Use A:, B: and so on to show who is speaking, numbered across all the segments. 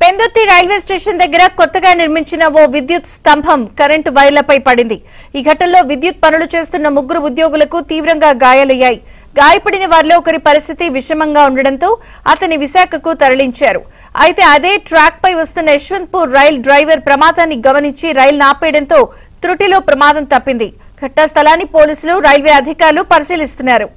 A: Pendurthi railway station దగ్గర కొత్తగా నిర్మించిన ఓ విద్యుత్ స్తంభం కరెంటు వైర్లపై పడింది. ఈ ఘటనలో విద్యుత్ పనులు చేస్తున్న ముగ్గురు ఉద్యోగులకు తీవ్రంగా గాయాలయ్యాయి. గాయపడిన వారిలో ఒకరి పరిస్థితి విషమంగా ఉండడంతో అతని విశాఖకు తరలించారు. అయితే అదే ట్రాక్ పై వస్తున్న యశ్వంత్పూర్ రైల్ డ్రైవర్ ప్రమాదాన్ని గమనించి రైలు ఆపేయడంతో త్రుటిలో ప్రమాదం తప్పింది. ఘటనా స్థలాన్ని పోలీసులు, రైల్వే అధికారులు పరిశీలిస్తున్నారు.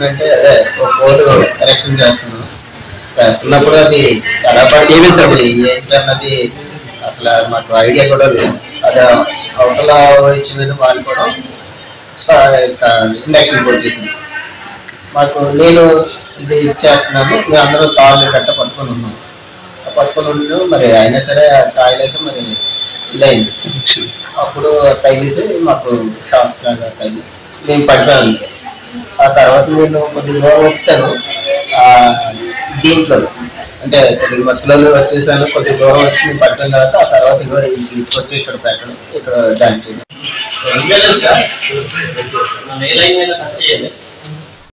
B: అంటే అదే ఒక కోడ్ కరెక్షన్ చేస్తున్నప్పుడు అది ఎలా పడి ఏంటన్నది అసలు మాకు ఐడియా కూడా లేదు. అది అవతల వచ్చి మీద వాళ్ళు కూడా ఇండక్షన్ కొట్టేసింది మాకు. నేను ఇది చేస్తున్నాను, మేము అందరూ కాళ్ళు గట్ట పట్టుకొని ఉన్నాం. మరి అయినా సరే కాయలు అయితే మరి ఇదైంది. అప్పుడు తగిలేసి మాకు షాక్ లాగా తగిలి మేము పడిపోయాను. ఆ తర్వాత నేను కొద్దిగా దూరం వచ్చాను. దీంట్లో అంటే కొద్దిగా బస్సులో వచ్చేసాను. కొద్దిగా దూరం వచ్చి మేము పడిపోయిన తర్వాత ఆ తర్వాత తీసుకొచ్చి ఇక్కడ పెట్టడం, ఇక్కడ జాయిన్ చేయడం.